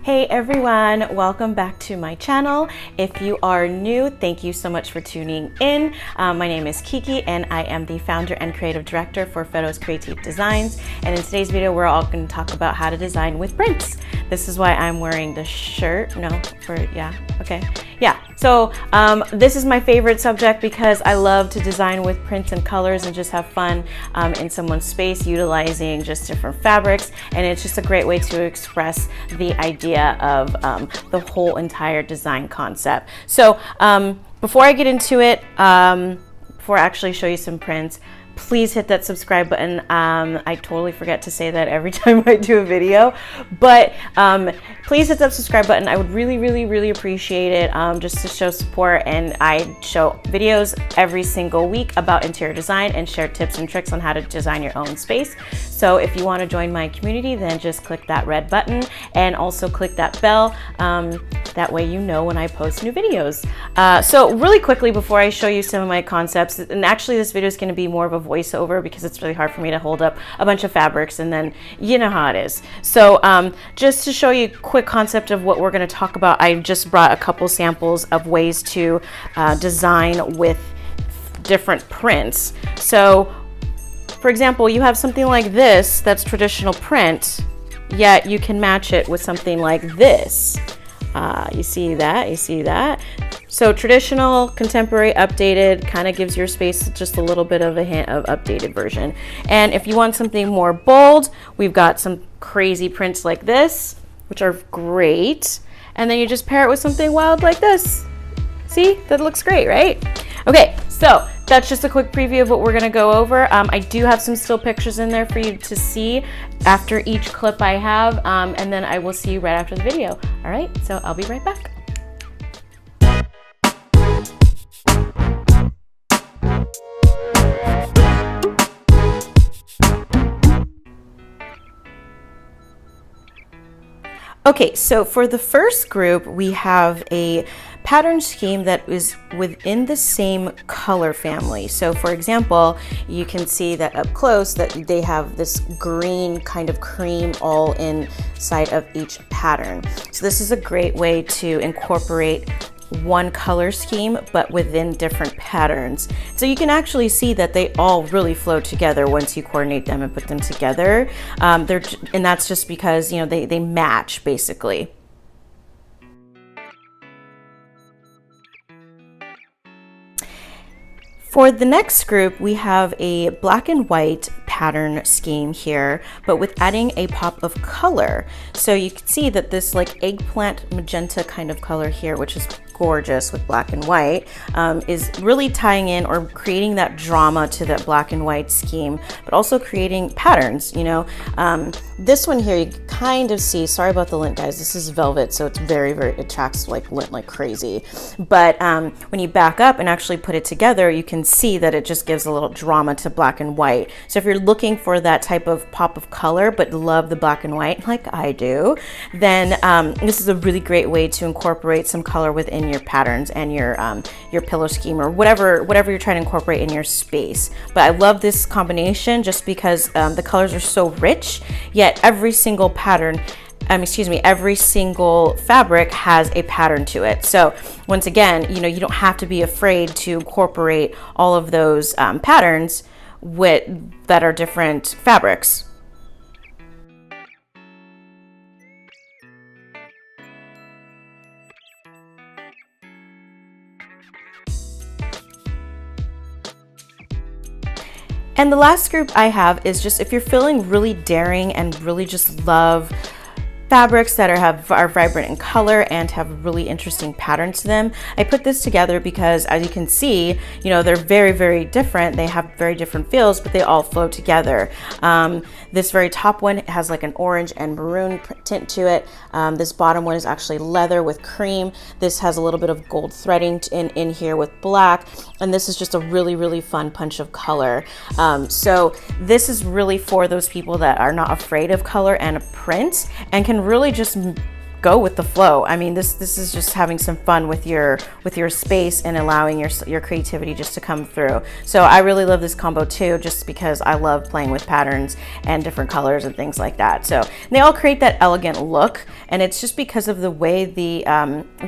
Hey everyone, welcome back to my channel. If you are new, thank you so much for tuning in. My name is Kiki and I am the founder and creative director for Photos Creative Designs. And in today's video, we're all going to talk about how to design with prints. This is why I'm wearing the shirt. So this is my favorite subject because I love to design with prints and colors and just have fun in someone's space utilizing just different fabrics. And it's just a great way to express the idea of the whole entire design concept. So before I get into it, before I actually show you some prints, please hit that subscribe button. I totally forget to say that every time I do a video, but please hit that subscribe button. I would really appreciate it, just to show support. And I show videos every single week about interior design and share tips and tricks on how to design your own space. So if you want to join my community, then just click that red button and also click that bell. That way you know when I post new videos. So really quickly, before I show you some of my concepts, and actually this video is going to be more of a voiceover because it's really hard for me to hold up a bunch of fabrics and then you know how it is. So just to show you a quick concept of what we're going to talk about, I just brought a couple samples of ways to design with different prints. So for example, you have something like this that's traditional print, yet you can match it with something like this. You see that? So traditional, contemporary, updated kind of gives your space just a little bit of a hint of updated version. And if you want something more bold, we've got some crazy prints like this, which are great. And then you just pair it with something wild like this. See, that looks great, right? Okay, so that's just a quick preview of what we're gonna go over. I do have some still pictures in there for you to see after each clip I have, and then I will see you right after the video. All right, so I'll be right back. Okay, so for the first group, we have a pattern scheme that is within the same color family. So for example, you can see that up close that they have this green kind of cream all inside of each pattern. So this is a great way to incorporate one color scheme but within different patterns. So you can actually see that they all really flow together once you coordinate them and put them together. And that's just because, you know, they match basically. For the next group, we have a black and white pattern scheme here, but with adding a pop of color. So you can see that this like eggplant magenta kind of color here, which is gorgeous with black and white, is really tying in or creating that drama to that black and white scheme, but also creating patterns, you know. This one here, you kind of see, sorry about the lint guys, this is velvet, so it's it attracts like lint like crazy. But when you back up and actually put it together, you can see that it just gives a little drama to black and white. So if you're looking for that type of pop of color, but love the black and white like I do, then this is a really great way to incorporate some color within your patterns and your pillow scheme or whatever you're trying to incorporate in your space. But I love this combination just because the colors are so rich, yet every single pattern, every single fabric has a pattern to it. So once again, you know, you don't have to be afraid to incorporate all of those patterns that are different fabrics. And the last group I have is just if you're feeling really daring and really just love fabrics that are vibrant in color and have really interesting patterns to them. I put this together because, as you can see, you know, they're very different. They have very different feels, but they all flow together. This very top one has like an orange and maroon tint to it. This bottom one is actually leather with cream. This has a little bit of gold threading in here with black. And this is just a really fun punch of color. So this is really for those people that are not afraid of color and a print and can really just go with the flow. I mean, this is just having some fun with your space and allowing your creativity just to come through. So I really love this combo too, just because I love playing with patterns and different colors and things like that. So they all create that elegant look, and it's just because of the way they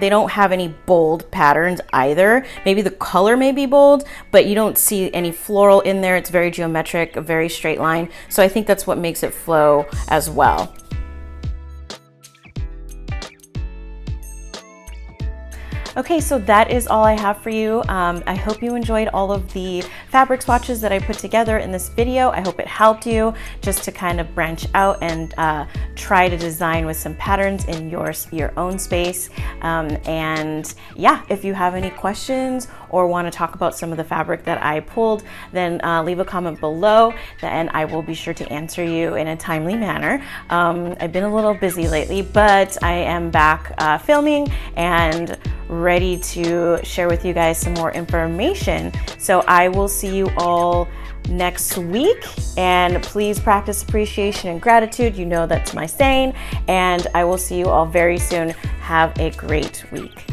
don't have any bold patterns either. Maybe the color may be bold, but you don't see any floral in there. It's very geometric, a very straight line. So I think that's what makes it flow as well. Okay, so that is all I have for you. I hope you enjoyed all of the fabric swatches that I put together in this video. I hope it helped you just to kind of branch out and try to design with some patterns in your own space. And yeah, if you have any questions or want to talk about some of the fabric that I pulled, then leave a comment below and I will be sure to answer you in a timely manner. I've been a little busy lately, but I am back filming and ready to share with you guys some more information. So I will see you all next week, and please practice appreciation and gratitude. You know that's my saying, and I will see you all very soon. Have a great week.